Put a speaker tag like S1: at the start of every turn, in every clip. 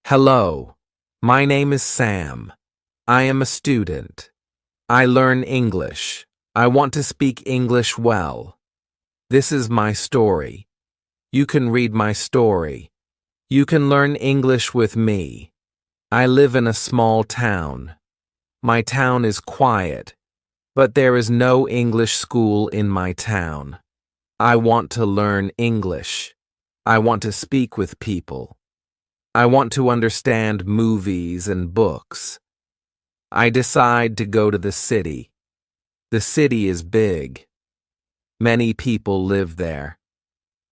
S1: Hello, my name is Sam. I am a student. I learn English. I want to speak English well. This is my story. You can read my story. You can learn English with me. I live in a small town. My town is quiet, but there is no English school in my town. I want to learn English. I want to speak with people. I want to understand movies and books. I decide to go to the city. The city is big. Many people live there.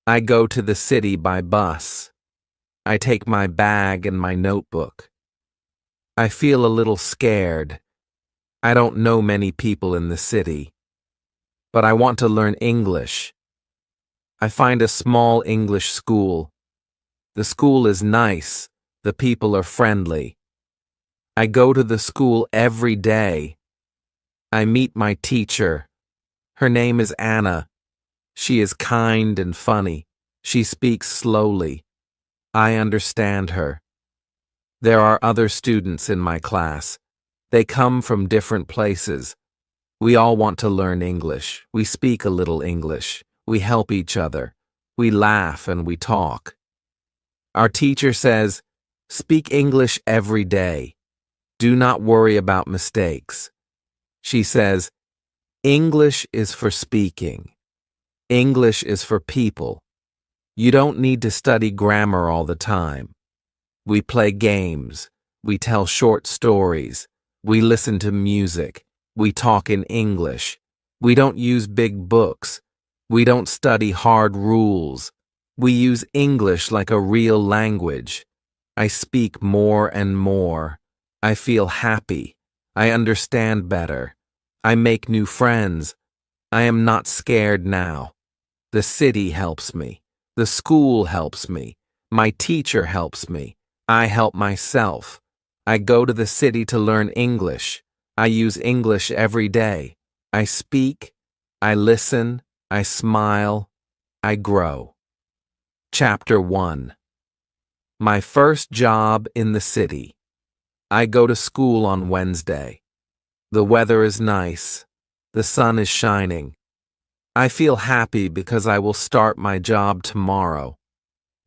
S1: I go to the city by bus. I take my bag and my notebook. I feel a little scared. I don't know many people in the city, but I want to learn English. I find a small English school. The school is nice. The people are friendly. I go to the school every day. I meet my teacher. Her name is Anna. She is kind and funny. She speaks slowly. I understand her. There are other students in my class. They come from different places. We all want to learn English. We speak a little English. We help each other. We laugh and we talk. Our teacher says, "Speak English every day. Do not worry about mistakes." She says, "English is for speaking. English is for people. You don't need to study grammar all the time. We play games. We tell short stories. We listen to music. We talk in English. We don't use big books. We don't study hard rules. We use English like a real language. I speak more and more. I feel happy. I understand better. I make new friends. I am not scared now. The city helps me. The school helps me. My teacher helps me. I help myself. I go to the city to learn English. I use English every day. I speak. I listen. I smile. I grow. Chapter 1. My first job in the city. I go to school on Wednesday. The weather is nice. The sun is shining. I feel happy because I will start my job tomorrow.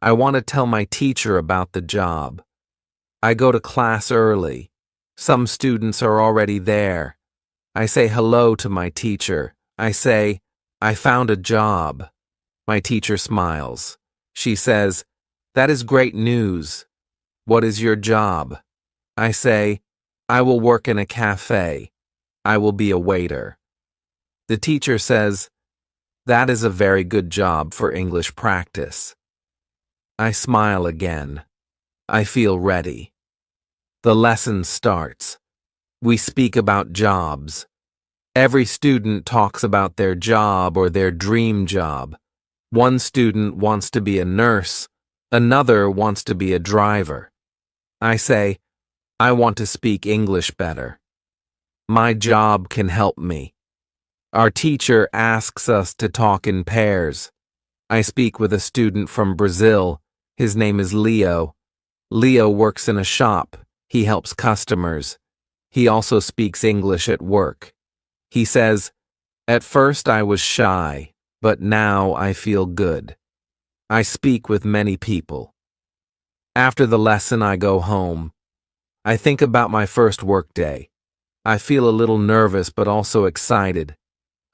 S1: I want to tell my teacher about the job. I go to class early. Some students are already there. I say hello to my teacher. I say, "I found a job." My teacher smiles. She says, "That is great news. What is your job?" I say, "I will work in a cafe. I will be a waiter." The teacher says, "That is a very good job for English practice." I smile again. I feel ready. The lesson starts. We speak about jobs. Every student talks about their job or their dream job. One student wants to be a nurse. Another wants to be a driver. I say, "I want to speak English better. My job can help me." Our teacher asks us to talk in pairs. I speak with a student from Brazil. His name is Leo. Leo works in a shop. He helps customers. He also speaks English at work. He says, "At first I was shy, but now I feel good. I speak with many people." After the lesson, I go home. I think about my first work day. I feel a little nervous but also excited.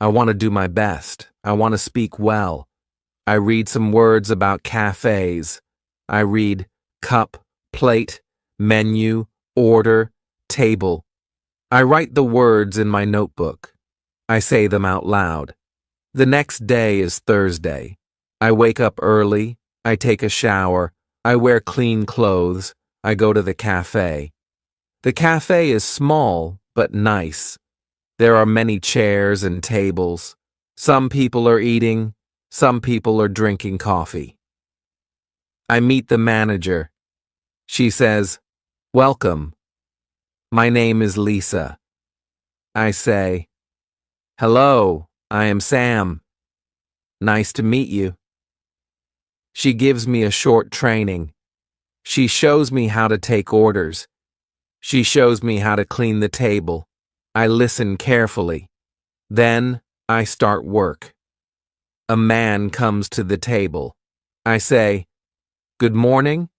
S1: I want to do my best. I want to speak well. I read some words about cafes. I read cup, plate, menu, order, table. I write the words in my notebook. I say them out loud. The next day is Thursday. I wake up early. I take a shower. I wear clean clothes. I go to the cafe. The cafe is small but nice. There are many chairs and tables. Some people are eating. Some people are drinking coffee. I meet the manager. She says, "Welcome. My name is Lisa." I say, "Hello, I am Sam. Nice to meet you." She gives me a short training. She shows me how to take orders. She shows me how to clean the table. I listen carefully. Then I start work. A man comes to the table. I say, "Good morning.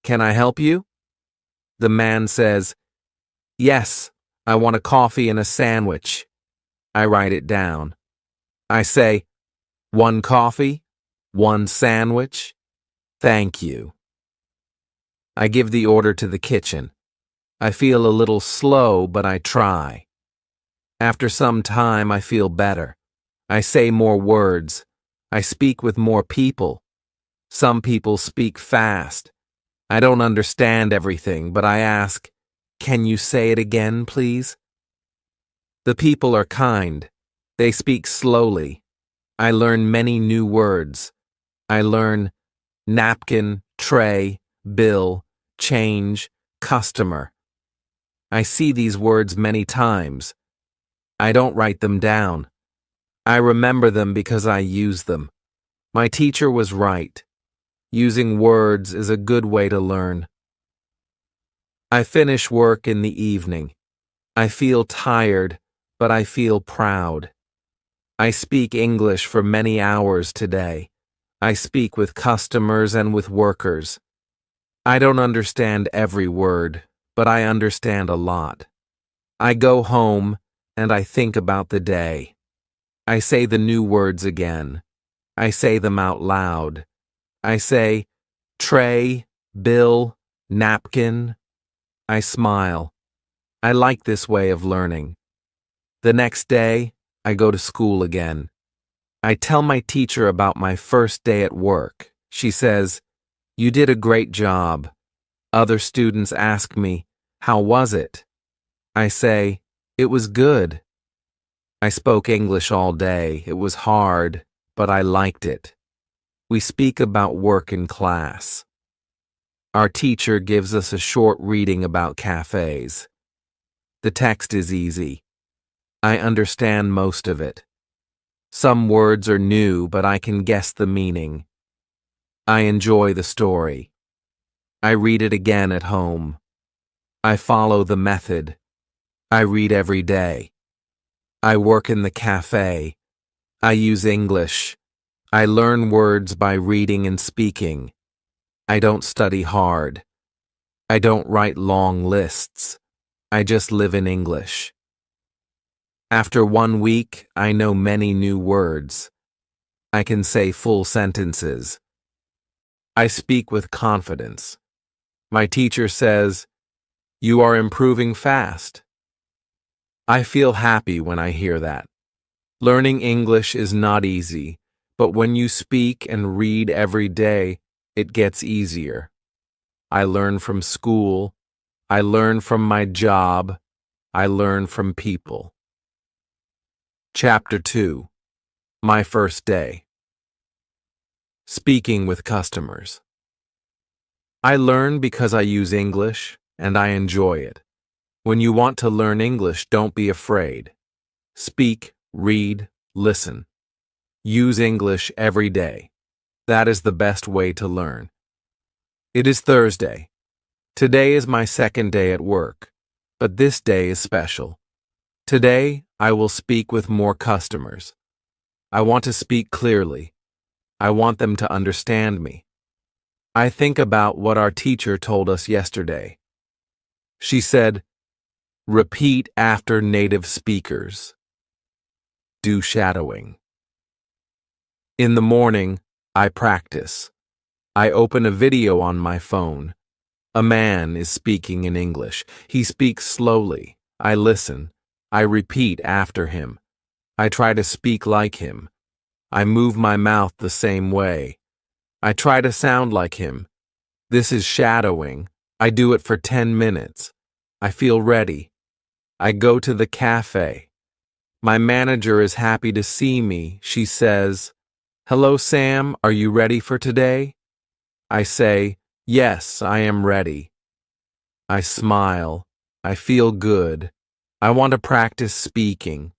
S1: Can I help you?" The man says, "Yes, I want a coffee and a sandwich." I write it down. I say, "One coffee, one sandwich. Thank you." I give the order to the kitchen. I feel a little slow, but I try. After some time, I feel better. I say more words. I speak with more people. Some people speak fast. I don't understand everything, but I ask, "Can you say it again, please?" The people are kind. They speak slowly. I learn many new words. I learn napkin, tray, bill, change, customer. I see these words many times. I don't write them down. I remember them because I use them. My teacher was right. Using words is a good way to learn. I finish work in the evening. I feel tired, but I feel proud. I speak English for many hours today. I speak with customers and with workers. I don't understand every word, but I understand a lot. I go home and I think about the day. I say the new words again. I say them out loud. I say, tray, bill, napkin. I smile. I like this way of learning. The next day, I go to school again. I tell my teacher about my first day at work. She says, "You did a great job." Other students ask me, "How was it?" I say, "It was good." I spoke English all day. It was hard, but I liked it. We speak about work in class. Our teacher gives us a short reading about cafes. The text is easy. I understand most of it. Some words are new, but I can guess the meaning. I enjoy the story. I read it again at home. I follow the method. I read every day. I work in the cafe. I use English. I learn words by reading and speaking. I don't study hard. I don't write long lists. I just live in English. After 1 week, I know many new words. I can say full sentences. I speak with confidence. My teacher says, "You are improving fast." I feel happy when I hear that. Learning English is not easy, but when you speak and read every day, it gets easier. I learn from school. I learn from my job. I learn from people. Chapter 2. My first day. Speaking with customers. I learn because I use English, and I enjoy it. When you want to learn English, don't be afraid. Speak, read, listen. Use English every day. That is the best way to learn. It is Thursday. Today is my second day at work, but this day is special. Today, I will speak with more customers. I want to speak clearly. I want them to understand me. I think about what our teacher told us yesterday. She said, "Repeat after native speakers. Do shadowing." In the morning, I practice. I open a video on my phone. A man is speaking in English. He speaks slowly. I listen. I repeat after him. I try to speak like him. I move my mouth the same way. I try to sound like him. This is shadowing. I do it for 10 minutes. I feel ready. I go to the cafe. My manager is happy to see me. She says, "Hello, Sam. Are you ready for today?" I say, "Yes, I am ready." I smile. I feel good. I want to practice speaking.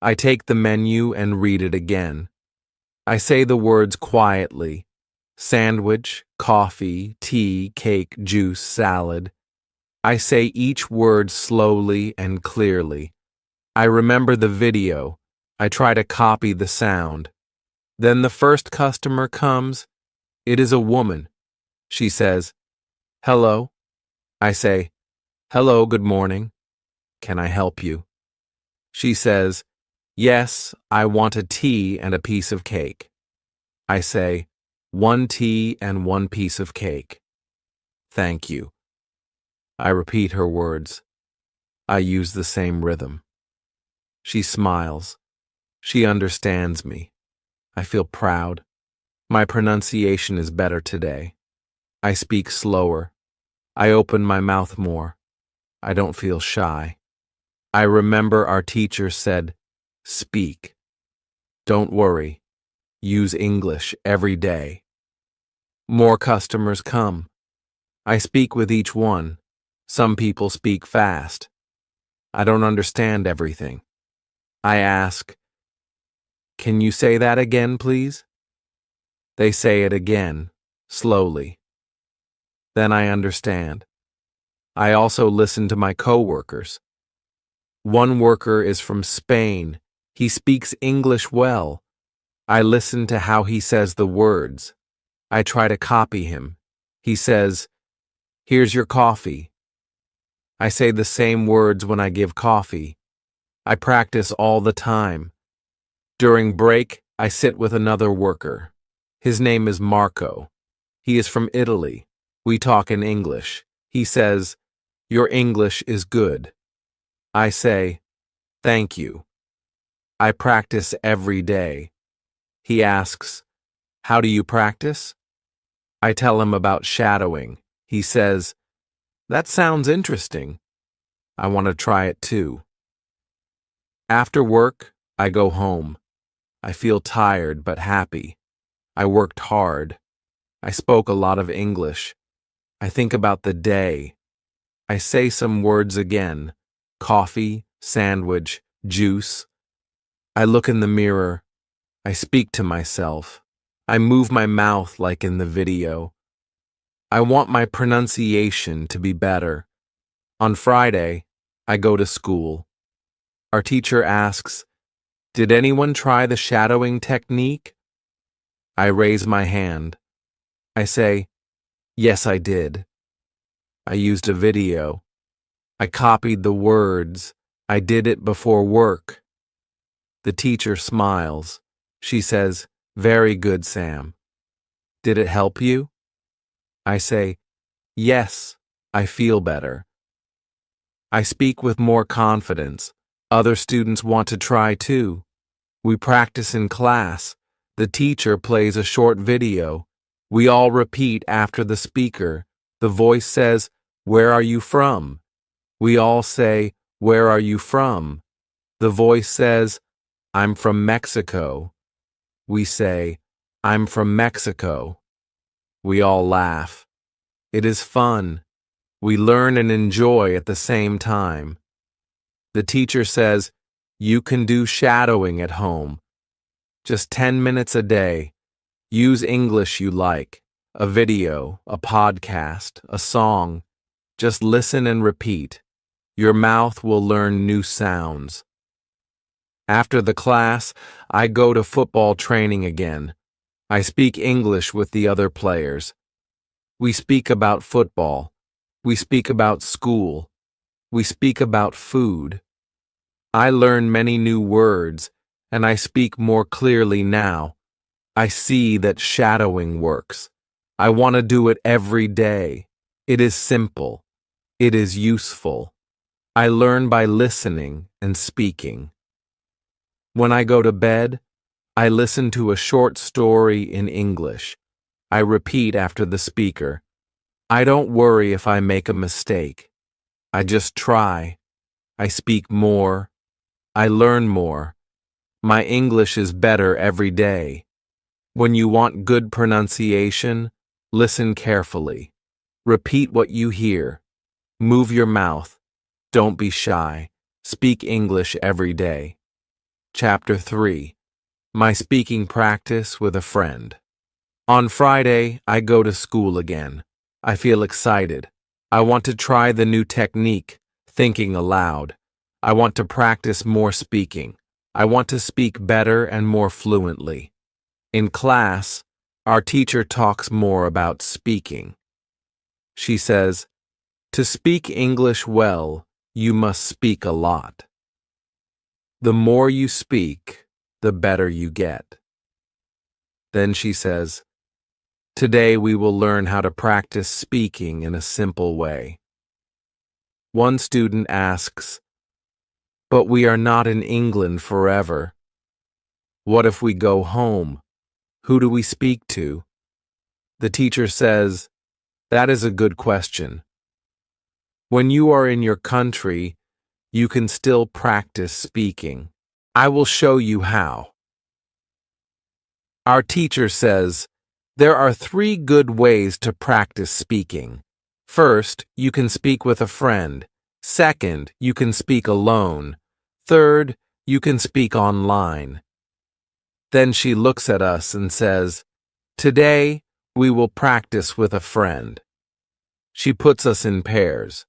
S1: I take the menu and read it again. I say the words quietly. sandwich, coffee, tea, cake, juice, salad. I say each word slowly and clearly. I remember the video. I try to copy the sound. Then the first customer comes. It is a woman. She says, "Hello." I say, "Hello, good morning. Can I help you?" She says, "Yes, I want a tea and a piece of cake." I say, "One tea and one piece of cake." "Thank you." I repeat her words. I use the same rhythm. She smiles. She understands me. I feel proud. My pronunciation is better today. I speak slower. I open my mouth more. I don't feel shy. I remember our teacher said, "Speak. Don't worry. Use English every day." More customers come. I speak with each one. Some people speak fast. I don't understand everything. I ask, "Can you say that again, please?" They say it again, slowly. Then I understand. I also listen to my coworkers. One worker is from Spain. He speaks English well. I listen to how he says the words. I try to copy him. He says, "Here's your coffee." I say the same words when I give coffee. I practice all the time. During break, I sit with another worker. His name is Marco. He is from Italy. We talk in English. He says, "Your English is good." I say, "Thank you." I practice every day. He asks, "How do you practice?" I tell him about shadowing. He says, "That sounds interesting. I want to try it too." After work, I go home. I feel tired but happy. I worked hard. I spoke a lot of English. I think about the day. I say some words again. Coffee, sandwich, juice. I look in the mirror. I speak to myself. I move my mouth like in the video. I want my pronunciation to be better. On Friday, I go to school. Our teacher asks, "Did anyone try the shadowing technique?" I raise my hand. I say, "Yes, I did." I used a video. I copied the words. I did it before work. The teacher smiles. She says, "Very good, Sam. Did it help you?" I say, "Yes, I feel better." I speak with more confidence. Other students want to try too. We practice in class. The teacher plays a short video. We all repeat after the speaker. The voice says, "Where are you from?" We all say, "Where are you from?" The voice says, "I'm from Mexico." We say, "I'm from Mexico." We all laugh. It is fun. We learn and enjoy at the same time. The teacher says, "You can do shadowing at home. Just 10 minutes a day. Use English you like. A video, a podcast, a song. Just listen and repeat. Your mouth will learn new sounds." After the class, I go to football training again. I speak English with the other players. We speak about football. We speak about school. We speak about food. I learn many new words, and I speak more clearly now. I see that shadowing works. I want to do it every day. It is simple. It is useful. I learn by listening and speaking. When I go to bed, I listen to a short story in English. I repeat after the speaker. I don't worry if I make a mistake. I just try. I speak more. I learn more. My English is better every day. When you want good pronunciation, listen carefully. Repeat what you hear. Move your mouth. Don't be shy. Speak English every day. Chapter 3. My speaking practice with a friend. On Friday, I go to school again. I feel excited. I want to try the new technique, thinking aloud. I want to practice more speaking. I want to speak better and more fluently. In class, our teacher talks more about speaking. She says, "To speak English well, you must speak a lot. The more you speak, the better you get." Then she says, "Today we will learn how to practice speaking in a simple way." One student asks, "But we are not in England forever. What if we go home? Who do we speak to?" The teacher says, "That is a good question. When you are in your country, you can still practice speaking. I will show you how." Our teacher says, there are 3 good ways to practice speaking. First, you can speak with a friend. Second, you can speak alone. Third, you can speak online. Then she looks at us and says, "Today, we will practice with a friend." She puts us in pairs.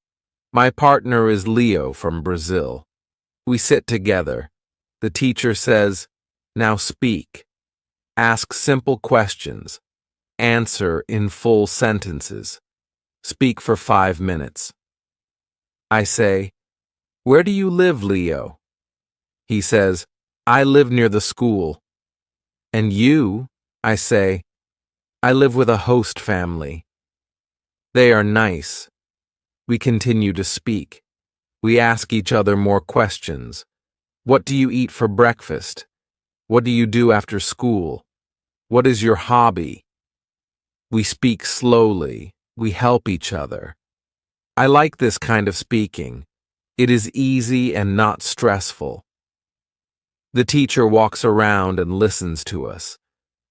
S1: My partner is Leo from Brazil. We sit together. The teacher says, "Now speak. Ask simple questions. Answer in full sentences. Speak for 5 minutes." I say, "Where do you live, Leo?" He says, "I live near the school." "And you?" I say, "I live with a host family. They are nice." We continue to speak. We ask each other more questions. What do you eat for breakfast? What do you do after school? What is your hobby? We speak slowly. We help each other. I like this kind of speaking. It is easy and not stressful. The teacher walks around and listens to us.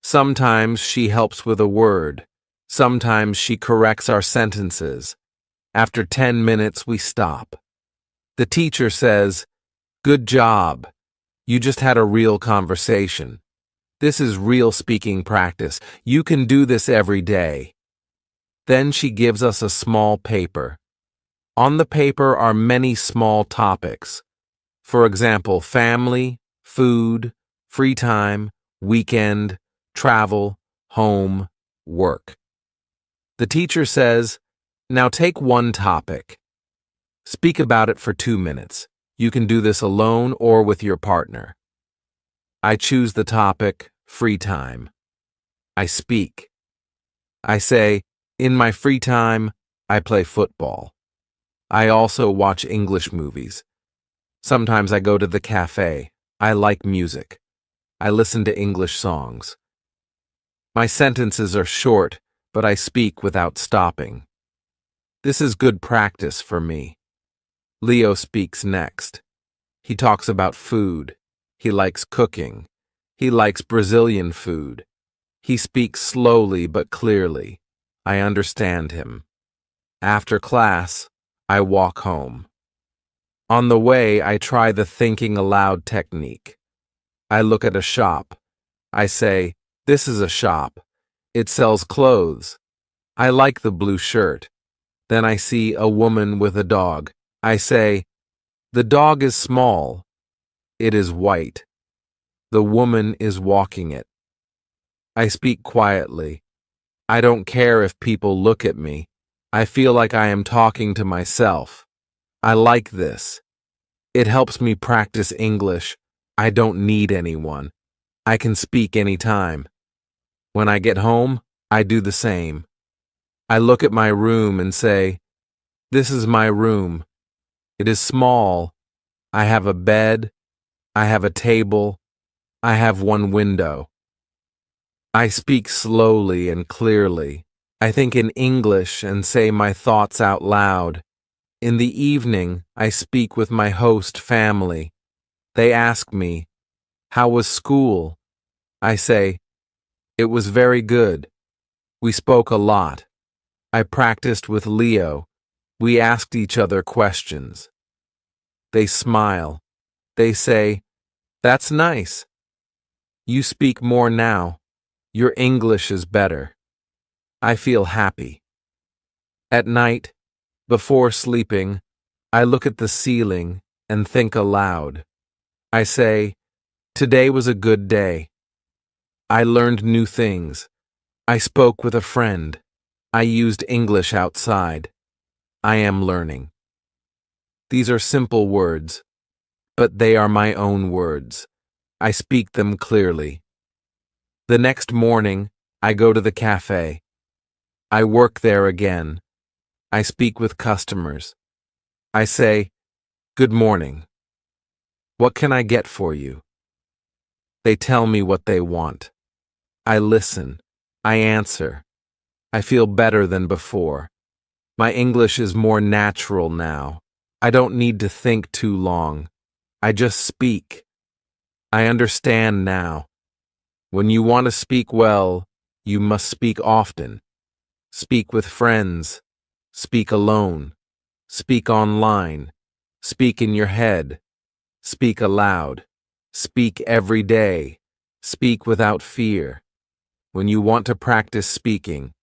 S1: Sometimes she helps with a word. Sometimes she corrects our sentences. After 10 minutes, we stop. The teacher says, "Good job. You just had a real conversation. This is real speaking practice. You can do this every day." Then she gives us a small paper. On the paper are many small topics. For example, family, food, free time, weekend, travel, home, work. The teacher says, "Now take one topic. Speak about it for 2 minutes. You can do this alone or with your partner." I choose the topic, free time. I speak. I say, "In my free time, I play football. I also watch English movies. Sometimes I go to the cafe. I like music. I listen to English songs." My sentences are short, but I speak without stopping. This is good practice for me. Leo speaks next. He talks about food. He likes cooking. He likes Brazilian food. He speaks slowly but clearly. I understand him. After class, I walk home. On the way, I try the thinking aloud technique. I look at a shop. I say, "This is a shop. It sells clothes. I like the blue shirt." Then I see a woman with a dog. I say, "The dog is small. It is white. The woman is walking it." I speak quietly. I don't care if people look at me. I feel like I am talking to myself. I like this. It helps me practice English. I don't need anyone. I can speak anytime. When I get home, I do the same. I look at my room and say, "This is my room. It is small. I have a bed. I have a table. I have one window." I speak slowly and clearly. I think in English and say my thoughts out loud. In the evening, I speak with my host family. They ask me, "How was school?" I say, "It was very good. We spoke a lot. I practiced with Leo. We asked each other questions." They smile. They say, "That's nice. You speak more now." Your English is better. I feel happy. At night, before sleeping, I look at the ceiling and think aloud. I say, today was a good day. I learned new things. I spoke with a friend. I used English outside. I am learning. These are simple words, but they are my own words. I speak them clearly. The next morning, I go to the cafe. I work there again. I speak with customers. I say, good morning. What can I get for you? They tell me what they want. I listen. I answer. I feel better than before. My English is more natural now. I don't need to think too long. I just speak. I understand now. When you want to speak well, you must speak often. Speak with friends. Speak alone. Speak online. Speak in your head. Speak aloud. Speak every day. Speak without fear. When you want to practice speaking,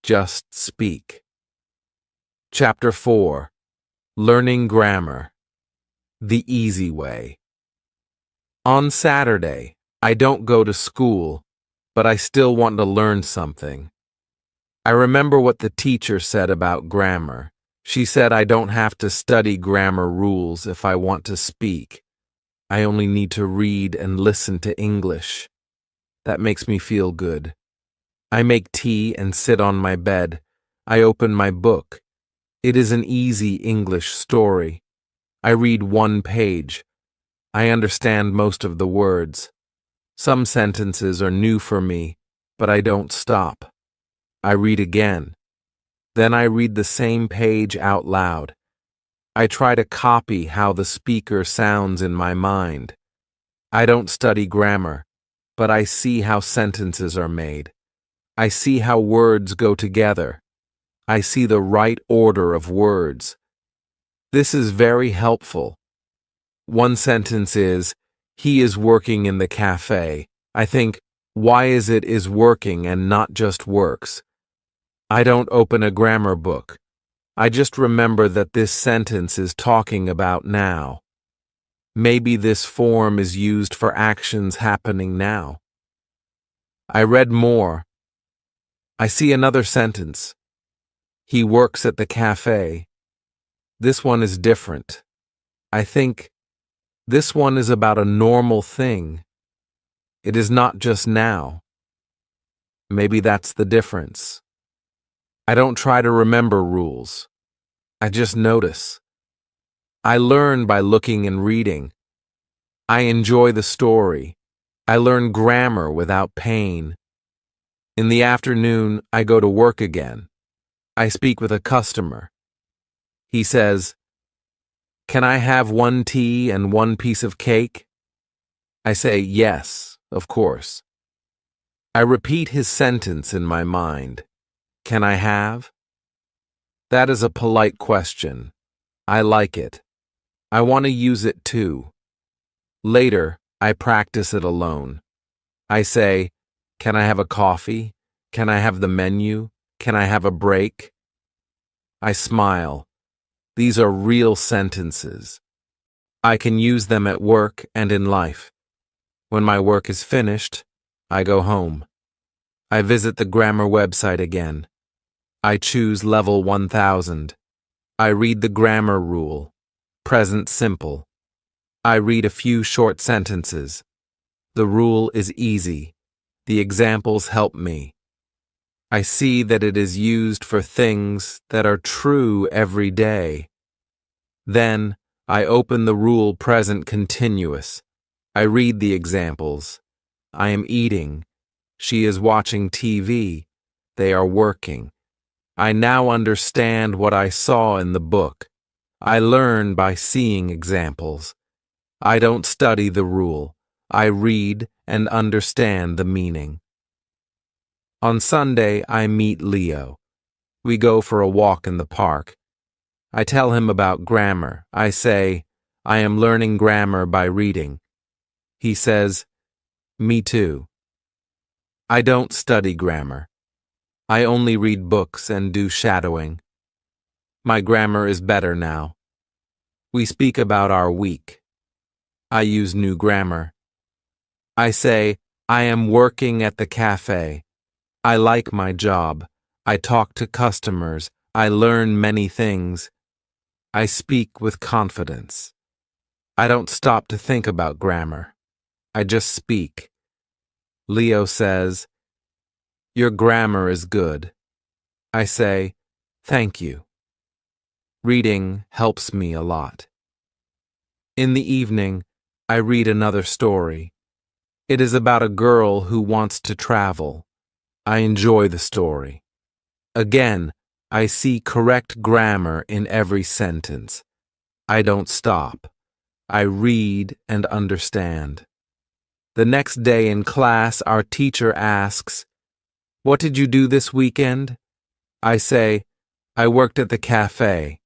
S1: just speak. Chapter 4. Learning Grammar. The Easy Way. On Saturday, I don't go to school, but I still want to learn something. I remember what the teacher said about grammar. She said I don't have to study grammar rules if I want to speak. I only need to read and listen to English. That makes me feel good. I make tea and sit on my bed. I open my book. It is an easy English story. I read one page. I understand most of the words. Some sentences are new for me, but I don't stop. I read again. Then I read the same page out loud. I try to copy how the speaker sounds in my mind. I don't study grammar, but I see how sentences are made. I see how words go together. I see the right order of words. This is very helpful. One sentence is, he is working in the cafe. I think, why is it is working and not just works? I don't open a grammar book. I just remember that this sentence is talking about now. Maybe this form is used for actions happening now. I read more. I see another sentence. He works at the cafe. This one is different. I think this one is about a normal thing. It is not just now. Maybe that's the difference. I don't try to remember rules. I just notice. I learn by looking and reading. I enjoy the story. I learn grammar without pain. In the afternoon, I go to work again. I speak with a customer. He says, "Can I have one tea and one piece of cake?" I say, "Yes, of course." I repeat his sentence in my mind. Can I have? That is a polite question. I like it. I want to use it too. Later, I practice it alone. I say, can I have a coffee? Can I have the menu? Can I have a break? I smile. These are real sentences. I can use them at work and in life. When my work is finished, I go home. I visit the grammar website again. I choose level 1000. I read the grammar rule. Present simple. I read a few short sentences. The rule is easy. The examples help me. I see that it is used for things that are true every day. Then, I open the rule present continuous. I read the examples. I am eating. She is watching TV. They are working. I now understand what I saw in the book. I learn by seeing examples. I don't study the rule. I read and understand the meaning. On Sunday, I meet Leo. We go for a walk in the park. I tell him about grammar. I say, I am learning grammar by reading. He says, me too. I don't study grammar. I only read books and do shadowing. My grammar is better now. We speak about our week. I use new grammar. I say, I am working at the cafe. I like my job. I talk to customers. I learn many things. I speak with confidence. I don't stop to think about grammar. I just speak. Leo says, your grammar is good. I say, thank you. Reading helps me a lot. In the evening, I read another story. It is about a girl who wants to travel. I enjoy the story. Again, I see correct grammar in every sentence. I don't stop. I read and understand. The next day in class, our teacher asks, what did you do this weekend? I say, I worked at the cafe.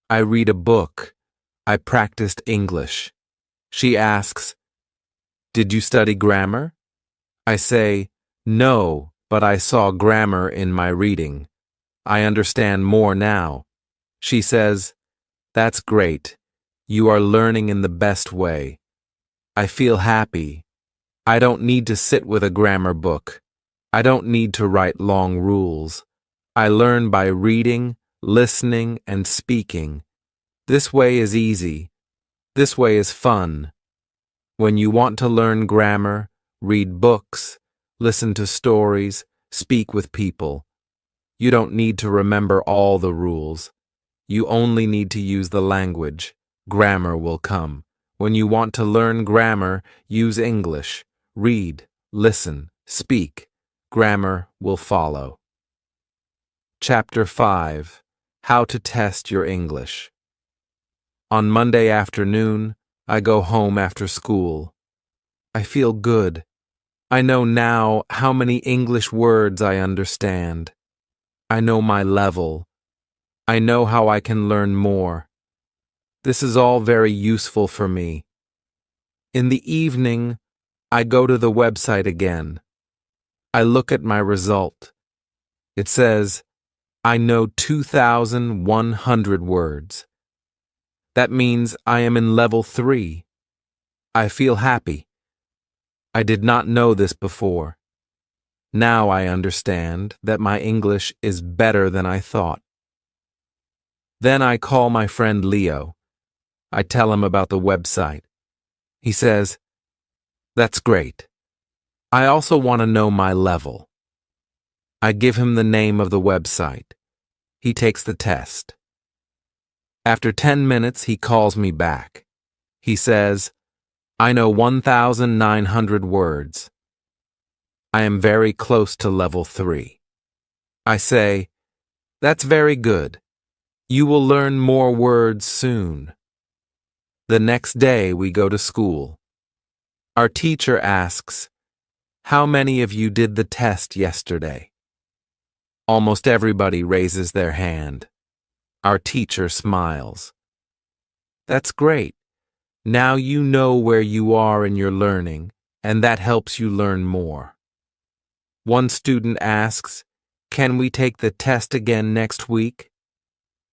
S1: I read a book. I practiced English. She asks, did you study grammar? I say, no, but I saw grammar in my reading. I understand more now. She says, that's great. You are learning in the best way. I feel happy. I don't need to sit with a grammar book. I don't need to write long rules. I learn by reading, listening, and speaking. This way is easy. This way is fun. When you want to learn grammar, read books, listen to stories, speak with people. You don't need to remember all the rules. You only need to use the language. Grammar will come. When you want to learn grammar, use English. Read, listen, speak. Grammar will follow. Chapter 5. How to Test Your English. On Monday afternoon, I go home after school. I feel good. I know now how many English words I understand. I know my level. I know how I can learn more. This is all very useful for me. In the evening, I go to the website again. I look at my result. It says, I know 2,100 words. That means I am in level 3. I feel happy. I did not know this before. Now I understand that my English is better than I thought. Then I call my friend Leo. I tell him about the website. He says, that's great. I also want to know my level. I give him the name of the website. He takes the test. After 10 minutes, he calls me back. He says, I know 1,900 words. I am very close to level 3. I say, that's very good. You will learn more words soon. The next day we go to school. Our teacher asks, how many of you did the test yesterday? Almost everybody raises their hand. Our teacher smiles. That's great. Now you know where you are in your learning, and that helps you learn more. One student asks, can we take the test again next week?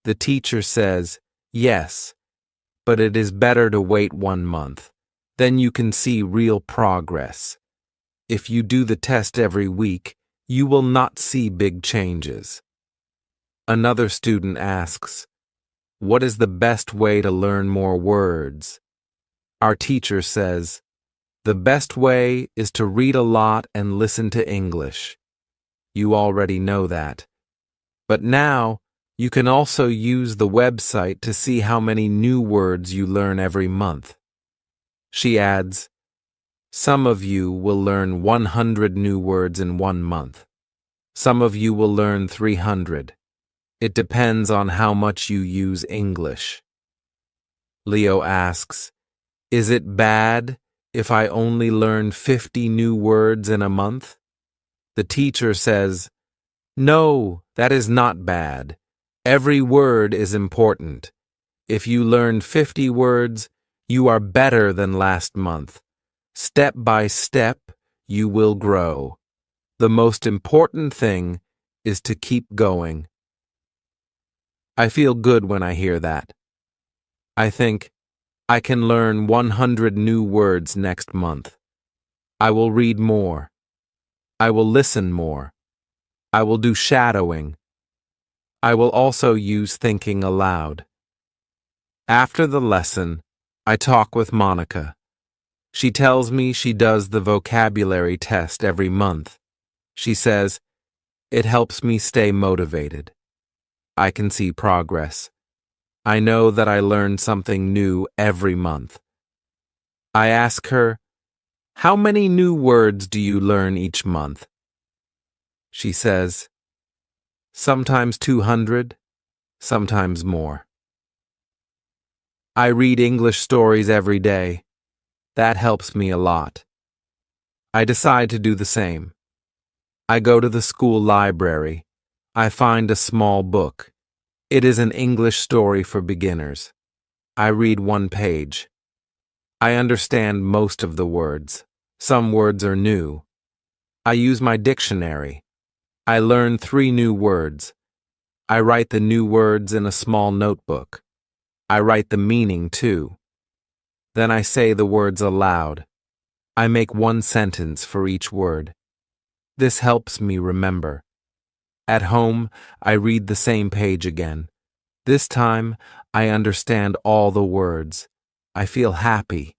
S1: The teacher says, yes, but it is better to wait 1 month. Then you can see real progress. If you do the test every week, you will not see big changes. Another student asks, what is the best way to learn more words? Our teacher says, the best way is to read a lot and listen to English. You already know that. But now, you can also use the website to see how many new words you learn every month. She adds, some of you will learn 100 new words in 1 month. Some of you will learn 300. It depends on how much you use English. Leo asks, is it bad if I only learn 50 new words in a month? The teacher says, no, that is not bad. Every word is important. If you learn 50 words, you are better than last month. Step by step, you will grow. The most important thing is to keep going. I feel good when I hear that. I think, I can learn 100 new words next month. I will read more. I will listen more. I will do shadowing. I will also use thinking aloud. After the lesson, I talk with Monica. She tells me she does the vocabulary test every month. She says, it helps me stay motivated. I can see progress. I know that I learn something new every month. I ask her, how many new words do you learn each month? She says, sometimes 200, sometimes more. I read English stories every day. That helps me a lot. I decide to do the same. I go to the school library. I find a small book. It is an English story for beginners. I read one page. I understand most of the words. Some words are new. I use my dictionary. I learn 3 new words. I write the new words in a small notebook. I write the meaning too. Then I say the words aloud. I make 1 sentence for each word. This helps me remember. At home, I read the same page again. This time, I understand all the words. I feel happy.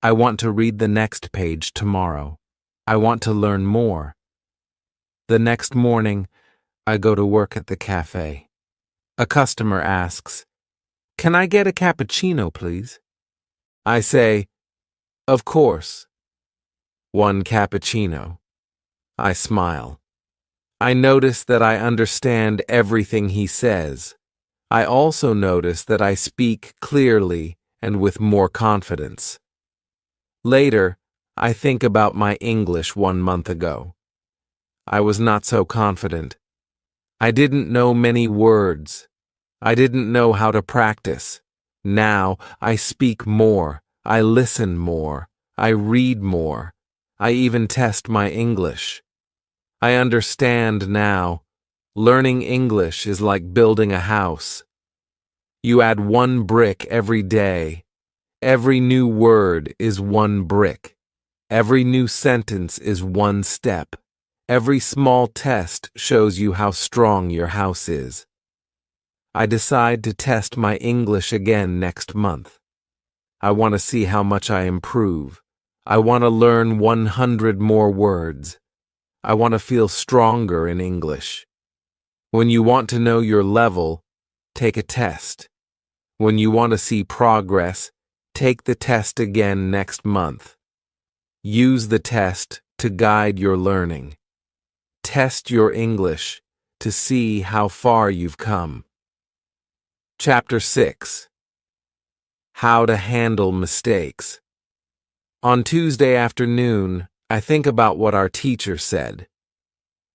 S1: I want to read the next page tomorrow. I want to learn more. The next morning, I go to work at the cafe. A customer asks, "Can I get a cappuccino, please?" I say, "Of course." 1 cappuccino. I smile. I notice that I understand everything he says. I also notice that I speak clearly and with more confidence. Later, I think about my English 1 month ago. I was not so confident. I didn't know many words. I didn't know how to practice. Now, I speak more. I listen more. I read more. I even test my English. I understand now. Learning English is like building a house. You add 1 brick every day. Every new word is 1 brick. Every new sentence is 1 step. Every small test shows you how strong your house is. I decide to test my English again next month. I want to see how much I improve. I want to learn 100 more words. I want to feel stronger in English. When you want to know your level, take a test. When you want to see progress, take the test again next month. Use the test to guide your learning. Test your English to see how far you've come. Chapter 6. How to handle mistakes. On Tuesday afternoon, I think about what our teacher said.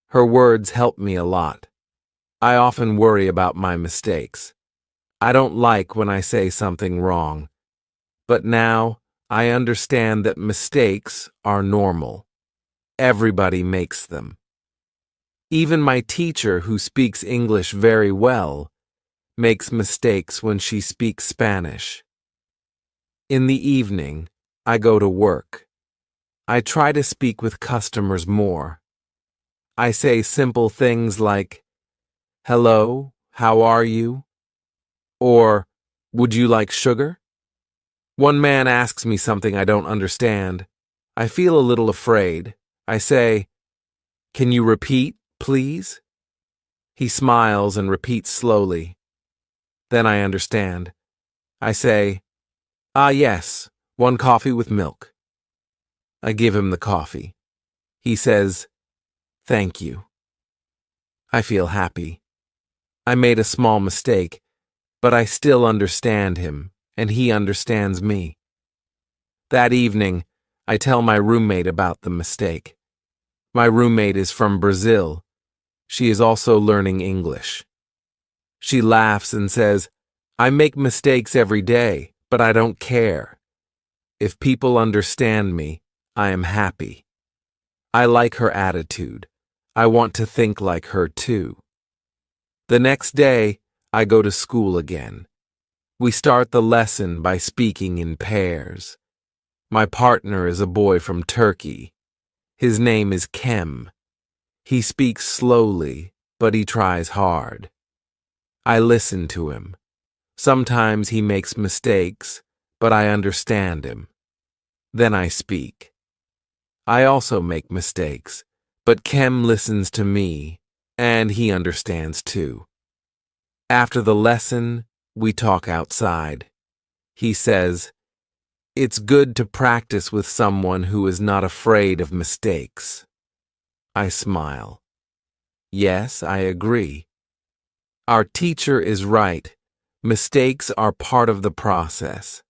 S1: Her words help me a lot. I often worry about my mistakes. I don't like when I say something wrong. But now, I understand that mistakes are normal. Everybody makes them. Even my teacher, who speaks English very well, makes mistakes when she speaks Spanish. In the evening, I go to work. I try to speak with customers more. I say simple things like, "Hello, how are you?" Or, "Would you like sugar?" One man asks me something I don't understand. I feel a little afraid. I say, "Can you repeat, please?" He smiles and repeats slowly. Then I understand. I say, "Ah, yes, 1 coffee with milk." I give him the coffee. He says, "Thank you." I feel happy. I made a small mistake, but I still understand him, and he understands me. That evening, I tell my roommate about the mistake. My roommate is from Brazil. She is also learning English. She laughs and says, "I make mistakes every day, but I don't care. If people understand me, I am happy." I like her attitude. I want to think like her too. The next day, I go to school again. We start the lesson by speaking in pairs. My partner is a boy from Turkey. His name is Kem. He speaks slowly, but he tries hard. I listen to him. Sometimes he makes mistakes, but I understand him. Then I speak. I also make mistakes, but Kem listens to me, and he understands too. After the lesson, we talk outside. He says, "It's good to practice with someone who is not afraid of mistakes." I smile. Yes, I agree. Our teacher is right. Mistakes are part of the process.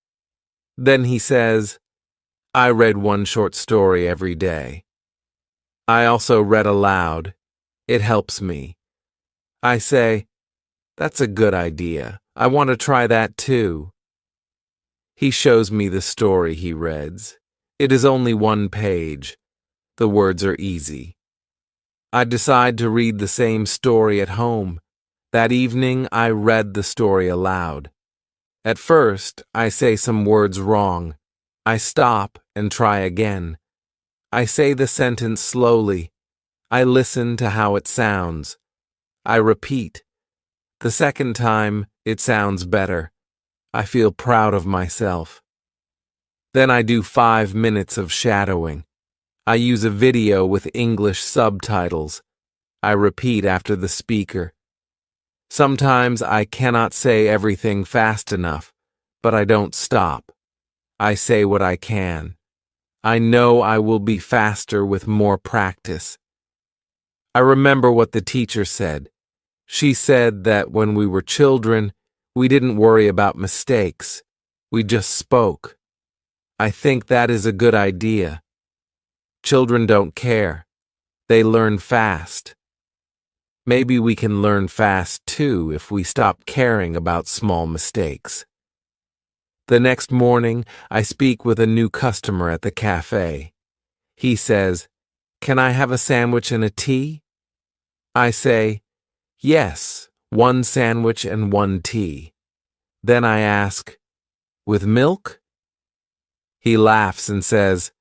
S1: Then he says, I read one short story every day. I also read aloud. It helps me. I say, that's a good idea. I want to try that too. He shows me the story he reads. It is only one page. The words are easy. I decide to read the same story at home. That evening, I read the story aloud. At first, I say some words wrong. I stop and try again. I say the sentence slowly. I listen to how it sounds. I repeat. The second time, it sounds better. I feel proud of myself. Then I do 5 minutes of shadowing. I use a video with English subtitles. I repeat after the speaker. Sometimes I cannot say everything fast enough, but I don't stop. I say what I can. I know I will be faster with more practice. I remember what the teacher said. She said that when we were children, we didn't worry about mistakes. We just spoke. I think that is a good idea. Children don't care. They learn fast. Maybe we can learn fast too if we stop caring about small mistakes. The next morning, I speak with a new customer at the cafe. He says, "Can I have a sandwich and a tea?" I say, "Yes, 1 sandwich and 1 tea." Then I ask, "With milk?" He laughs and says,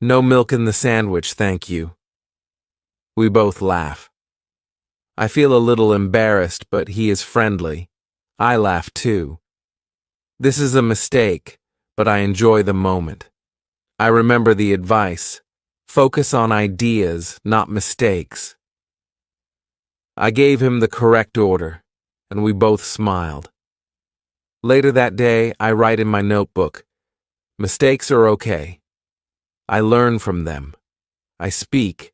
S1: "No milk in the sandwich, thank you." We both laugh. I feel a little embarrassed, but he is friendly. I laugh too. This is a mistake, but I enjoy the moment. I remember the advice. Focus on ideas, not mistakes. I gave him the correct order, and we both smiled. Later that day, I write in my notebook, mistakes are okay. I learn from them. I speak.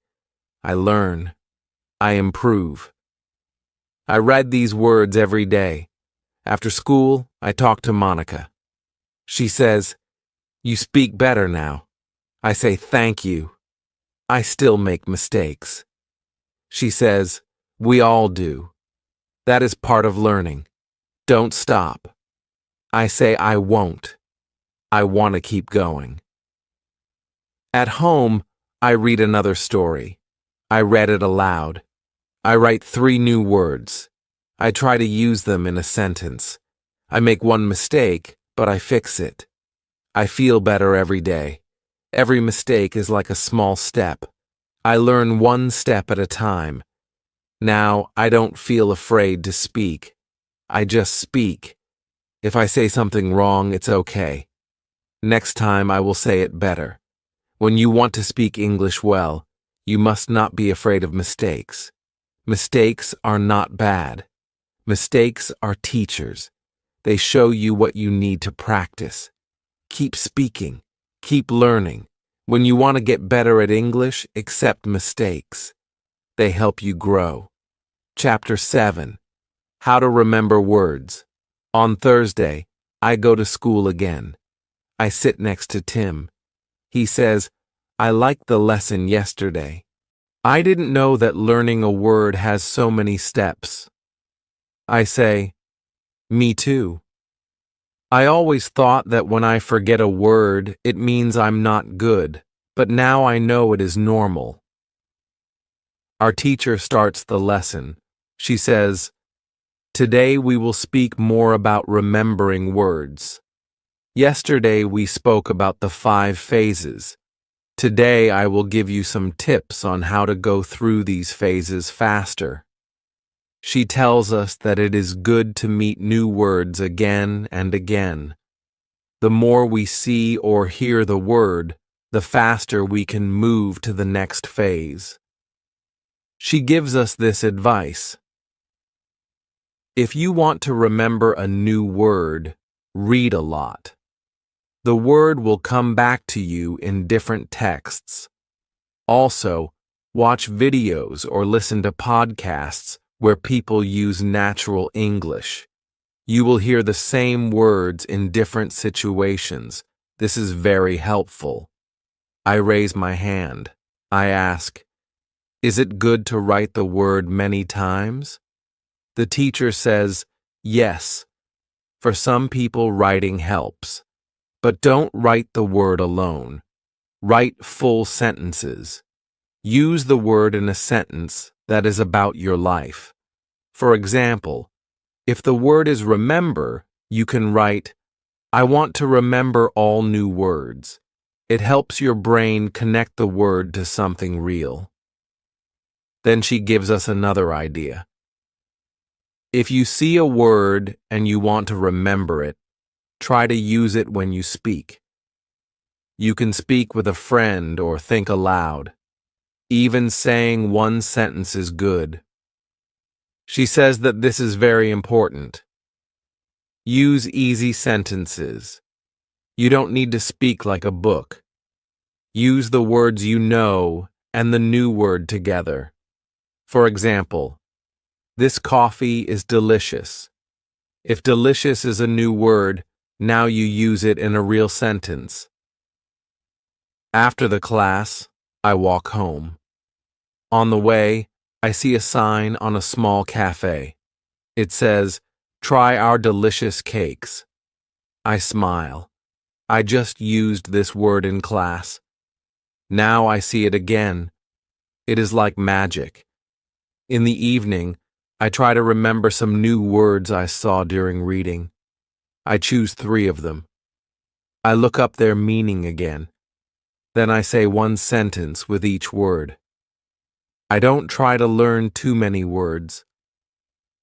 S1: I learn. I improve. I read these words every day. After school, I talk to Monica. She says, "You speak better now." I say, "Thank you." I still make mistakes. She says, "We all do. That is part of learning. Don't stop." I say, "I won't. I want to keep going." At home, I read another story. I read it aloud. I write 3 new words. I try to use them in a sentence. I make one mistake, but I fix it. I feel better every day. Every mistake is like a small step. I learn 1 step at a time. Now, I don't feel afraid to speak. I just speak. If I say something wrong, it's okay. Next time, I will say it better. When you want to speak English well, you must not be afraid of mistakes. Mistakes are not bad. Mistakes are teachers. They show you what you need to practice. Keep speaking. Keep learning. When you want to get better at English, accept mistakes. They help you grow. Chapter 7. How to remember words. On Thursday, I go to school again. I sit next to Tim. He says, "I liked the lesson yesterday. I didn't know that learning a word has so many steps." I say, "Me too. I always thought that when I forget a word, it means I'm not good, but now I know it is normal." Our teacher starts the lesson. She says, "Today we will speak more about remembering words. Yesterday we spoke about the 5 phases. Today I will give you some tips on how to go through these phases faster." She tells us that it is good to meet new words again and again. The more we see or hear the word, the faster we can move to the next phase. She gives us this advice. If you want to remember a new word, read a lot. The word will come back to you in different texts. Also, watch videos or listen to podcasts where people use natural English. You will hear the same words in different situations. This is very helpful. I raise my hand. I ask, "Is it good to write the word many times?" The teacher says, "Yes. For some people, writing helps. But don't write the word alone. Write full sentences. Use the word in a sentence that is about your life. For example, if the word is remember, you can write, "I want to remember all new words." It helps your brain connect the word to something real. Then she gives us another idea. If you see a word and you want to remember it, try to use it when you speak. You can speak with a friend or think aloud. Even saying one sentence is good. She says that this is very important. Use easy sentences. You don't need to speak like a book. Use the words you know and the new word together. For example, this coffee is delicious. If delicious is a new word, now you use it in a real sentence. After the class, I walk home. On the way, I see a sign on a small cafe. It says, "Try our delicious cakes." I smile. I just used this word in class. Now I see it again. It is like magic. In the evening, I try to remember some new words I saw during reading. I choose 3 of them. I look up their meaning again. Then I say one sentence with each word. I don't try to learn too many words.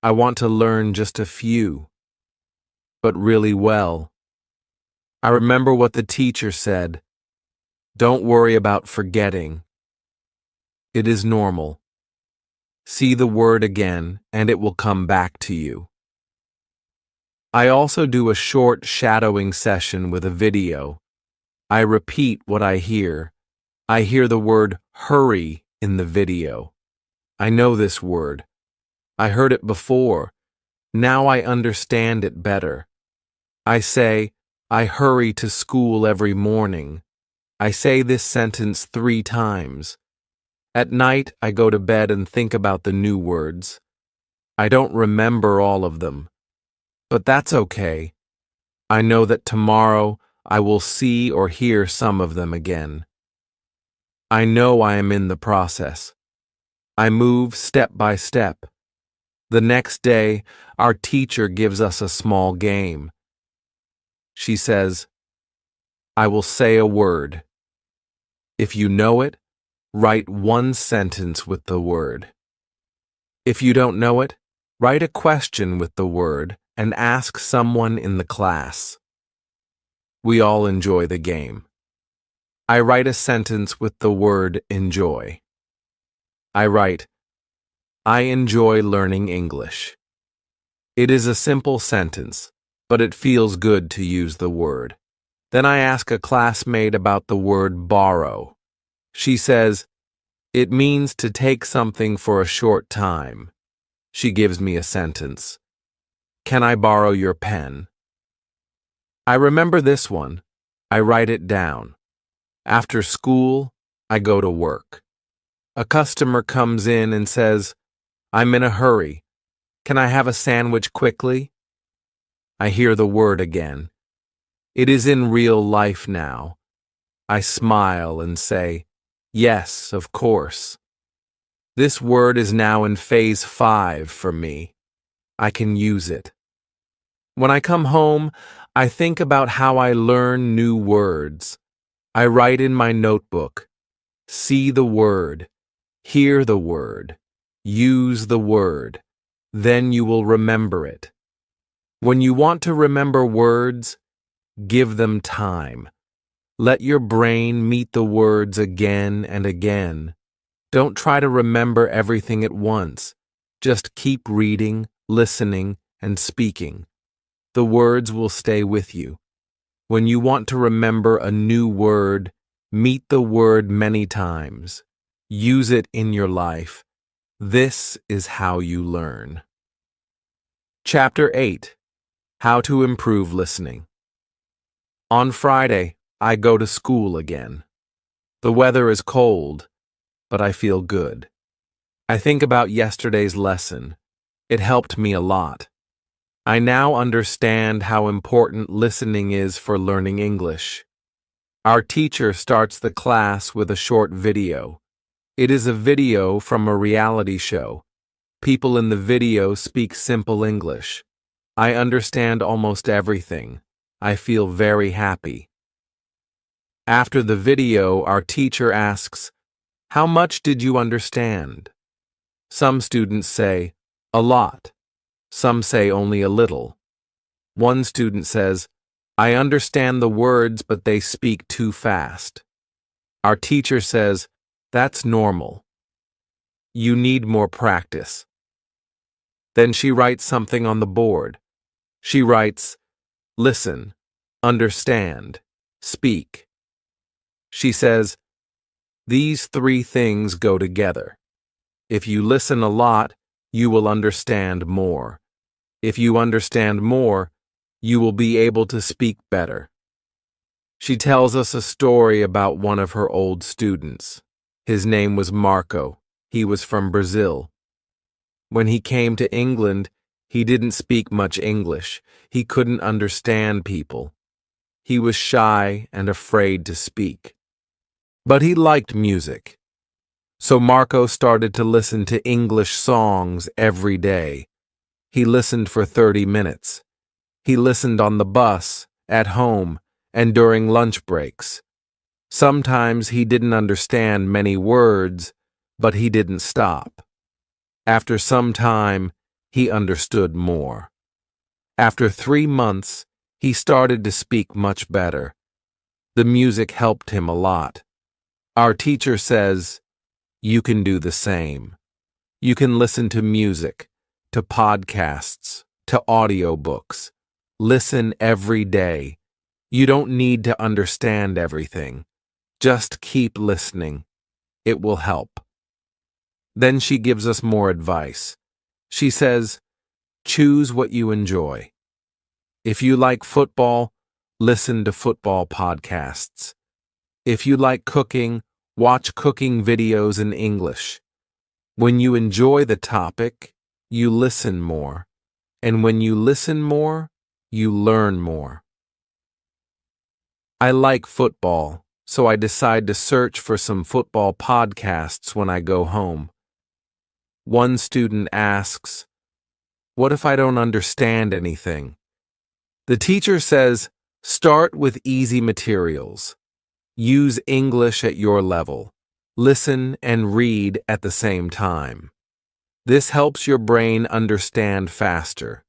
S1: I want to learn just a few, but really well. I remember what the teacher said. Don't worry about forgetting. It is normal. See the word again, and it will come back to you. I also do a short shadowing session with a video. I repeat what I hear. I hear the word hurry in the video. I know this word. I heard it before. Now I understand it better. I say, "I hurry to school every morning." I say this sentence 3 times. At night, I go to bed and think about the new words. I don't remember all of them, but that's okay. I know that tomorrow I will see or hear some of them again. I know I am in the process. I move step by step. The next day, our teacher gives us a small game. She says, "I will say a word. If you know it, write one sentence with the word. If you don't know it, write a question with the word and ask someone in the class." We all enjoy the game. I write a sentence with the word enjoy. I write, "I enjoy learning English." It is a simple sentence, but it feels good to use the word. Then I ask a classmate about the word borrow. She says, "It means to take something for a short time." She gives me a sentence. "Can I borrow your pen?" I remember this one. I write it down. After school, I go to work. A customer comes in and says, "I'm in a hurry. Can I have a sandwich quickly?" I hear the word again. It is in real life now. I smile and say, "Yes, of course." This word is now in phase 5 for me. I can use it. When I come home, I think about how I learn new words. I write in my notebook, see the word, hear the word, use the word. Then you will remember it. When you want to remember words, give them time. Let your brain meet the words again and again. Don't try to remember everything at once. Just keep reading, listening, and speaking. The words will stay with you. When you want to remember a new word, meet the word many times. Use it in your life. This is how you learn. Chapter 8. How to Improve Listening. On Friday, I go to school again. The weather is cold, but I feel good. I think about yesterday's lesson. It helped me a lot. I now understand how important listening is for learning English. Our teacher starts the class with a short video. It is a video from a reality show. People in the video speak simple English. I understand almost everything. I feel very happy. After the video, our teacher asks, "How much did you understand?" Some students say, "A lot." Some say only a little. One student says, "I understand the words, but they speak too fast." Our teacher says, "That's normal. You need more practice." Then she writes something on the board. She writes, "Listen, understand, speak." She says, "These 3 things go together. If you listen a lot, you will understand more. If you understand more, you will be able to speak better." She tells us a story about one of her old students. His name was Marco. He was from Brazil. When he came to England, he didn't speak much English. He couldn't understand people. He was shy and afraid to speak. But he liked music. So Marco started to listen to English songs every day. He listened for 30 minutes. He listened on the bus, at home, and during lunch breaks. Sometimes he didn't understand many words, but he didn't stop. After some time, he understood more. After 3 months, he started to speak much better. The music helped him a lot. Our teacher says, you can do the same. You can listen to music, to podcasts, to audiobooks. Listen every day. You don't need to understand everything. Just keep listening. It will help. Then she gives us more advice. She says, choose what you enjoy. If you like football, listen to football podcasts. If you like cooking, watch cooking videos in English. When you enjoy the topic, you listen more. And when you listen more, you learn more. I like football, so I decide to search for some football podcasts when I go home. One student asks, what if I don't understand anything? The teacher says, start with easy materials. Use English at your level. Listen and read at the same time. This helps your brain understand faster.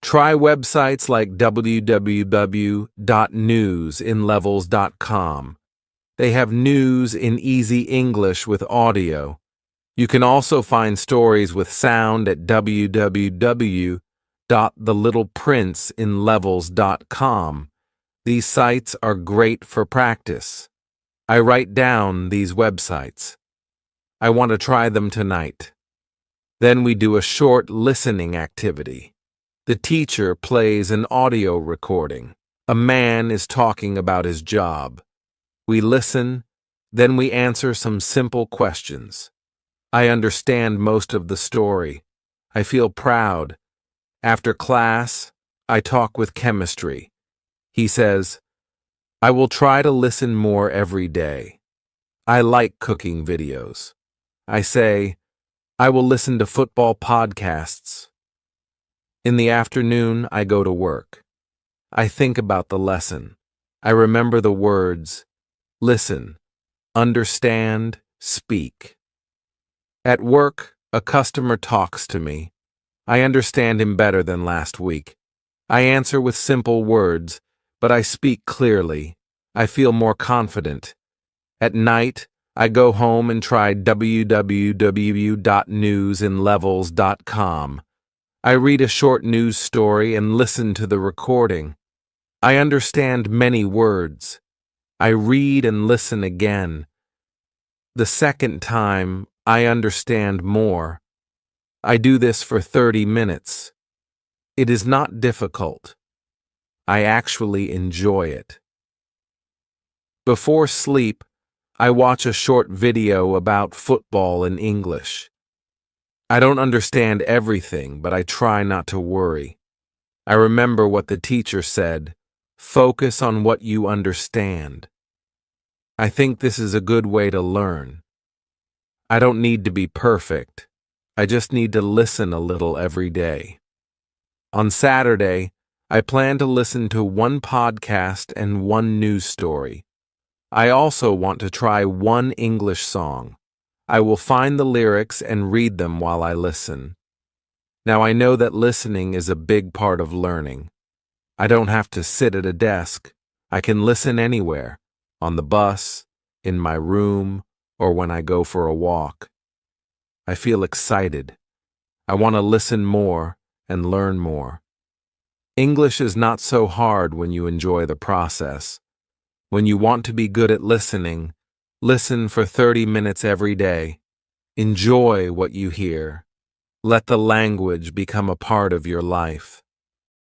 S1: Try websites like www.newsinlevels.com. They have news in easy English with audio. You can also find stories with sound at www.thelittleprinceinlevels.com. These sites are great for practice. I write down these websites. I want to try them tonight. Then we do a short listening activity. The teacher plays an audio recording. A man is talking about his job. We listen, then we answer some simple questions. I understand most of the story. I feel proud. After class, I talk with chemistry. He says, I will try to listen more every day. I like cooking videos. I say, I will listen to football podcasts. In the afternoon, I go to work. I think about the lesson. I remember the words, listen, understand, speak. At work, a customer talks to me. I understand him better than last week. I answer with simple words, but I speak clearly. I feel more confident. At night, I go home and try www.newsinlevels.com. I read a short news story and listen to the recording. I understand many words. I read and listen again. The second time, I understand more. I do this for 30 minutes. It is not difficult. I actually enjoy it. Before sleep, I watch a short video about football in English. I don't understand everything, but I try not to worry. I remember what the teacher said, focus on what you understand. I think this is a good way to learn. I don't need to be perfect. I just need to listen a little every day. On Saturday, I plan to listen to one podcast and one news story. I also want to try one English song. I will find the lyrics and read them while I listen. Now I know that listening is a big part of learning. I don't have to sit at a desk. I can listen anywhere, on the bus, in my room, or when I go for a walk. I feel excited. I want to listen more and learn more. English is not so hard when you enjoy the process. When you want to be good at listening, listen for 30 minutes every day. Enjoy what you hear. Let the language become a part of your life.